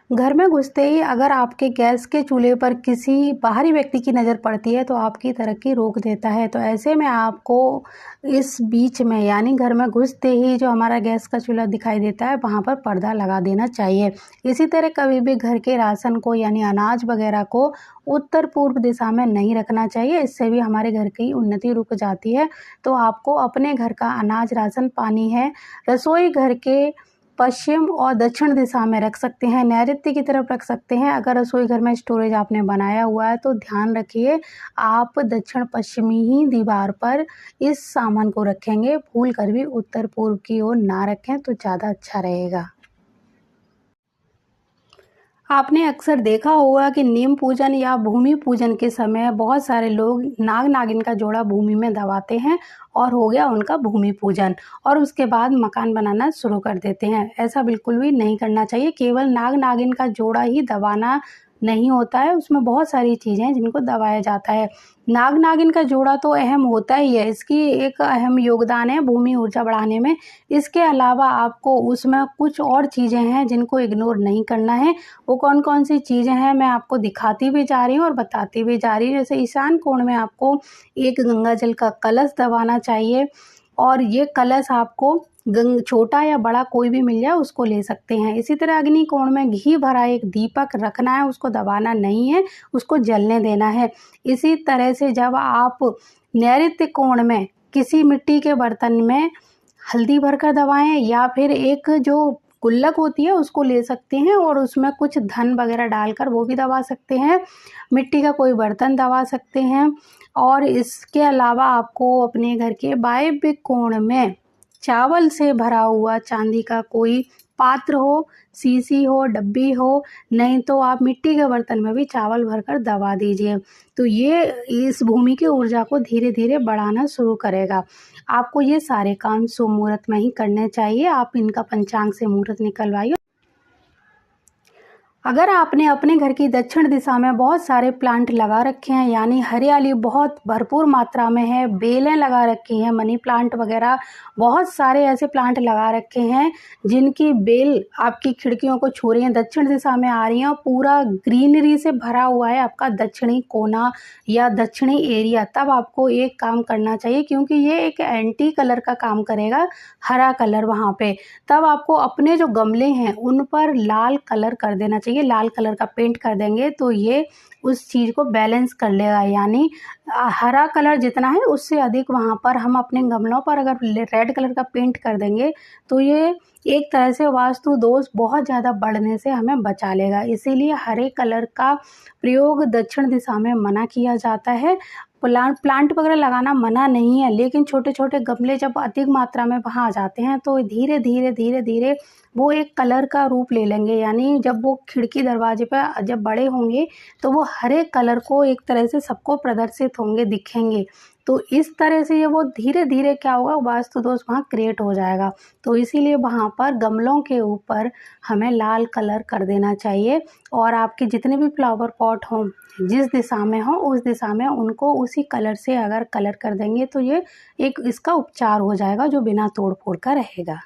घर में घुसते ही अगर आपके गैस के चूल्हे पर किसी बाहरी व्यक्ति की नज़र पड़ती है तो आपकी तरक्की रोक देता है। तो ऐसे में आपको इस बीच में यानी घर में घुसते ही जो हमारा गैस का चूल्हा दिखाई देता है वहाँ पर पर्दा लगा देना चाहिए। इसी तरह कभी भी घर के राशन को यानी अनाज वगैरह को उत्तर पूर्व दिशा में नहीं रखना चाहिए, इससे भी हमारे घर की उन्नति रुक जाती है। तो आपको अपने घर का अनाज, राशन पानी है रसोई घर के पश्चिम और दक्षिण दिशा में रख सकते हैं, नैऋत्य की तरफ रख सकते हैं। अगर रसोई घर में स्टोरेज आपने बनाया हुआ है तो ध्यान रखिए आप दक्षिण पश्चिमी ही दीवार पर इस सामान को रखेंगे, भूल कर भी उत्तर पूर्व की ओर ना रखें तो ज़्यादा अच्छा रहेगा। आपने अक्सर देखा होगा कि नीम पूजन या भूमि पूजन के समय बहुत सारे लोग नाग नागिन का जोड़ा भूमि में दबाते हैं और हो गया उनका भूमि पूजन, और उसके बाद मकान बनाना शुरू कर देते हैं। ऐसा बिल्कुल भी नहीं करना चाहिए। केवल नाग नागिन का जोड़ा ही दबाना नहीं होता है, उसमें बहुत सारी चीज़ें हैं जिनको दबाया जाता है। नाग नागिन का जोड़ा तो अहम होता ही है, इसकी एक अहम योगदान है भूमि ऊर्जा बढ़ाने में। इसके अलावा आपको उसमें कुछ और चीज़ें हैं जिनको इग्नोर नहीं करना है। वो कौन कौन सी चीज़ें हैं मैं आपको दिखाती भी जा रही हूँ और बताती भी जा रही हूँ। जैसे ईशान कोण में आपको एक गंगा जल का कलश दबाना चाहिए, और ये कलश आपको छोटा या बड़ा कोई भी मिल जाए उसको ले सकते हैं। इसी तरह अग्नि कोण में घी भरा एक दीपक रखना है, उसको दबाना नहीं है, उसको जलने देना है। इसी तरह से जब आप नैऋत्य कोण में किसी मिट्टी के बर्तन में हल्दी भरकर दबाएं या फिर एक जो गुल्लक होती है उसको ले सकते हैं और उसमें कुछ धन वगैरह डालकर वो भी दबा सकते हैं। मिट्टी का कोई बर्तन दबा सकते हैं। और इसके अलावा आपको अपने घर के वायव्य कोण में चावल से भरा हुआ चांदी का कोई पात्र हो, सीसी हो, डब्बी हो, नहीं तो आप मिट्टी के बर्तन में भी चावल भरकर दबा दीजिए। तो ये इस भूमि की ऊर्जा को धीरे धीरे बढ़ाना शुरू करेगा। आपको ये सारे काम शुभ मुहूर्त में ही करने चाहिए। आप इनका पंचांग से मुहूर्त निकलवाइए। अगर आपने अपने घर की दक्षिण दिशा में बहुत सारे प्लांट लगा रखे हैं यानी हरियाली बहुत भरपूर मात्रा में है, बेलें लगा रखी हैं, मनी प्लांट वगैरह बहुत सारे ऐसे प्लांट लगा रखे हैं जिनकी बेल आपकी खिड़कियों को छू रही हैं, दक्षिण दिशा में आ रही हैं और पूरा ग्रीनरी से भरा हुआ है आपका दक्षिणी कोना या दक्षिणी एरिया, तब आपको एक काम करना चाहिए क्योंकि ये एक एंटी कलर का काम करेगा, हरा कलर वहाँ पे। तब आपको अपने जो गमले हैं उन पर लाल कलर कर देना चाहिए, लाल कलर का पेंट कर देंगे तो ये उस चीज़ को बैलेंस कर लेगा। यानी हरा कलर जितना है उससे अधिक वहाँ पर हम अपने गमलों पर अगर रेड कलर का पेंट कर देंगे तो ये एक तरह से वास्तु दोष बहुत ज़्यादा बढ़ने से हमें बचा लेगा। इसीलिए हरे कलर का प्रयोग दक्षिण दिशा में मना किया जाता है। प्लांट वगैरह लगाना मना नहीं है, लेकिन छोटे छोटे गमले जब अधिक मात्रा में वहाँ आ जाते हैं तो धीरे धीरे धीरे धीरे वो एक कलर का रूप ले लेंगे। यानी जब वो खिड़की दरवाजे पर जब बड़े होंगे तो वो हरे कलर को एक तरह से सबको प्रदर्शित होंगे, दिखेंगे। तो इस तरह से ये वो धीरे धीरे क्या होगा, वास्तु दोष वहाँ क्रिएट हो जाएगा। तो इसीलिए वहाँ पर गमलों के ऊपर हमें लाल कलर कर देना चाहिए और आपके जितने भी फ्लावर पॉट हों जिस दिशा में हो उस दिशा में उनको उसी कलर से अगर कलर कर देंगे तो ये एक इसका उपचार हो जाएगा जो बिना तोड़ फोड़ का रहेगा।